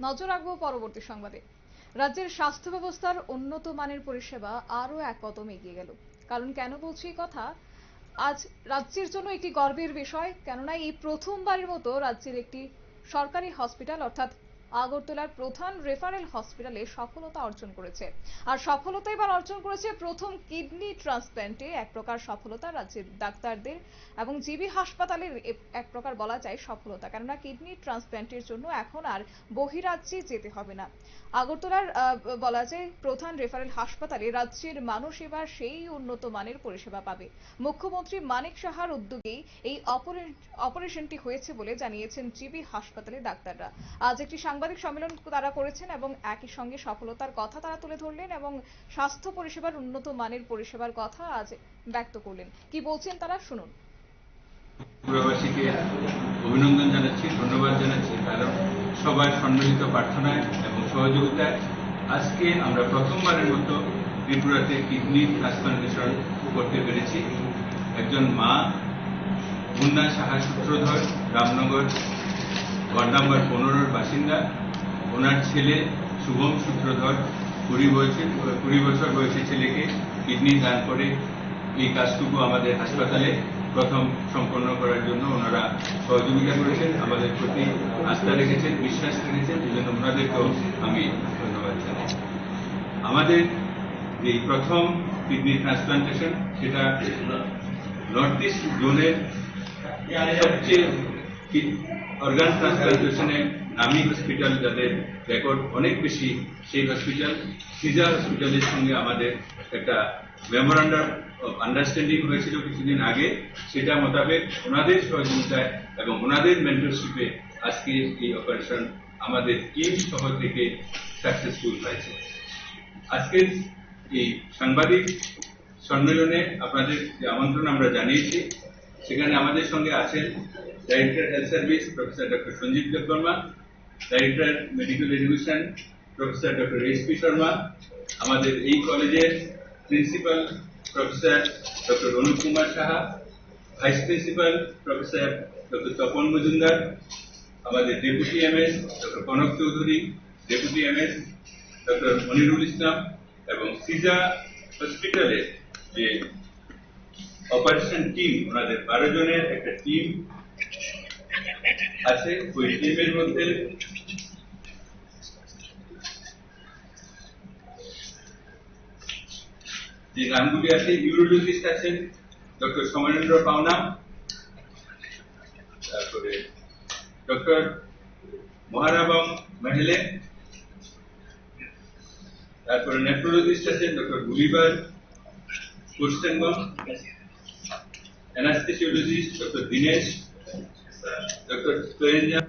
নজর রাখবো পরবর্তী সংবাদে। রাজ্যের স্বাস্থ্য ব্যবস্থার উন্নত মানের পরিষেবা আরো এক কদম এগিয়ে গেল। কারণ কেন বলছি এই কথা, আজ রাজ্যের জন্য একটি গর্বের বিষয়, কেননা এই প্রথমবারের মতো রাজ্যের একটি সরকারি হসপিটাল অর্থাৎ আগরতলার প্রধান রেফারেল হসপিটালে সফলতা অর্জন করেছে। আর সফলতা এবার অর্জন করেছে প্রথম কিডনি ট্রান্সপ্ল্যান্টে, এক প্রকার সফলতা রাজ্যের ডাক্তারদের এবং জিবি হাসপাতালের এক প্রকার বলা যায় সফলতা, কেননা কিডনি ট্রান্সপ্ল্যান্টের জন্য এখন আর বহিরাজ্যে যেতে হবে না। আগরতলার বলা যায় প্রধান রেফারেল হাসপাতালে রাজ্যের মানুষ এবার সেই উন্নত মানের পরিষেবা পাবে। মুখ্যমন্ত্রী মানিক সাহার উদ্যোগেই এই অপারেশনটি হয়েছে বলে জানিয়েছেন জিবি হাসপাতালের ডাক্তাররা। আজ একটি সাংবাদিক সম্মেলন তারা করেছেন এবং একই সঙ্গে সফলতার কথা তারা তুলে ধরলেন এবং স্বাস্থ্য পরিষেবার উন্নত মানের পরিষেবার কথা আজ ব্যক্ত করলেন। কি বলছেন তারা, শুনুন। ত্রিপুরাবাসীকে অভিনন্দন জানাচ্ছি, ধন্যবাদ জানাচ্ছি, কারণ সবার সম্মিলিত প্রার্থনায় এবং সহযোগিতায় আজকে আমরা প্রথমবারের মতো ত্রিপুরাতে কিডনি ট্রান্সপ্লান্টেশন করতে পেরেছি। একজন মা মুন্না সাহা সূত্রধর, রামনগর ওয়ার্ড নাম্বার 15-র বাসিন্দা। ওনার ছেলে শুভম সূত্রধর 20 বছর বয়সী ছেলেকে কিডনি দান করে এই কাজটুকু আমাদের হাসপাতালে প্রথম সম্পন্ন করার জন্য ওনারা সহযোগিতা করেছেন, আমাদের প্রতি আস্থা রেখেছেন, বিশ্বাস রেখেছেন, এই জন্য ওনাদেরকেও আমি ধন্যবাদ জানাই। আমাদের এই প্রথম কিডনি ট্রান্সপ্লান্টেশন, সেটা নর্থ ইস্ট জোনের সবচেয়ে অর্গান ট্রান্সপ্লান্টেশনে নামী হসপিটাল, যাদের রেকর্ড অনেক বেশি, সেই হসপিটাল সিজা হসপিটালের সঙ্গে আমাদের একটা মেমোরান্ডাম অফ আন্ডারস্ট্যান্ডিং হয়েছিল কিছুদিন আগে। সেটা মোতাবেক ওনাদের সহযোগিতায় এবং ওনাদের মেন্টরশিপে আজকে এই অপারেশন আমাদের টিম সহ থেকে সাকসেসফুল হয়েছে। আজকের এই সাংবাদিক সম্মেলনে আপনাদের যে আমন্ত্রণ আমরা জানিয়েছি, সেখানে আমাদের সঙ্গে আছেন director health service professor doctor Sanjib Debbarma, director medical education professor doctor S P. Sharma, আমাদের এই কলেজের principal professor doctor Anup Kumar Saha, vice principal professor doctor Tapan Majumdar, আমাদের deputy MS doctor Kanak Chowdhury, deputy MS doctor Monirul Islam, এবং সিজা হসপিটালের যে অপারেশন টিম, ওনাদের 12 জনের একটা টিম আছে। ওই টিমের মধ্যে যে নামগুলি আছে, ইউরোলজিস্ট আছেন ডক্টর সমরেন্দ্র পাওনা, তারপরে ডক্টর মহারাবম মহেলে, তারপরে নেফ্রোলজিস্ট আছেন ডক্টর গুলিবার কোস্টেনবম, অ্যানাস্থেসিওলজিস্ট ডক্টর দীনেশ, ডক্টর তোয়েঞ্জা।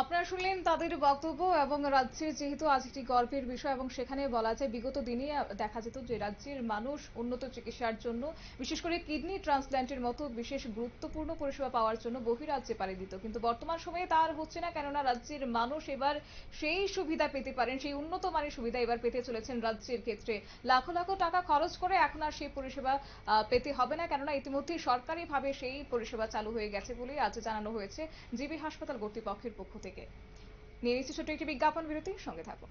আপনারা শুনলেন তাদের বক্তব্য। এবং রাজ্যের যেহেতু আজ একটি গর্বের বিষয় এবং সেখানে বলা যায় বিগত দিনে দেখা যেত যে রাজ্যের মানুষ উন্নত চিকিৎসার জন্য, বিশেষ করে কিডনি ট্রান্সপ্ল্যান্টের মতো বিশেষ গুরুত্বপূর্ণ পরিষেবা পাওয়ার জন্য বহিরাজ্যে পাড়ি দিত, কিন্তু বর্তমান সময়ে তার হচ্ছে না, কেননা রাজ্যের মানুষ এবার সেই সুবিধা পেতে পারেন, সেই উন্নত মানের সুবিধা এবার পেতে চলেছেন। রাজ্যের ক্ষেত্রে লাখো লাখো টাকা খরচ করে এখন আর সেই পরিষেবা পেতে হবে না, কেননা ইতিমধ্যেই সরকারিভাবে সেই পরিষেবা চালু হয়ে গেছে বলেই আজ জানানো হয়েছে জিবি হাসপাতাল কর্তৃপক্ষের পক্ষ থেকে। নিয়ে নিচ্ছি ছোট্ট একটি বিজ্ঞাপন বিরতি, সঙ্গে থাকুন।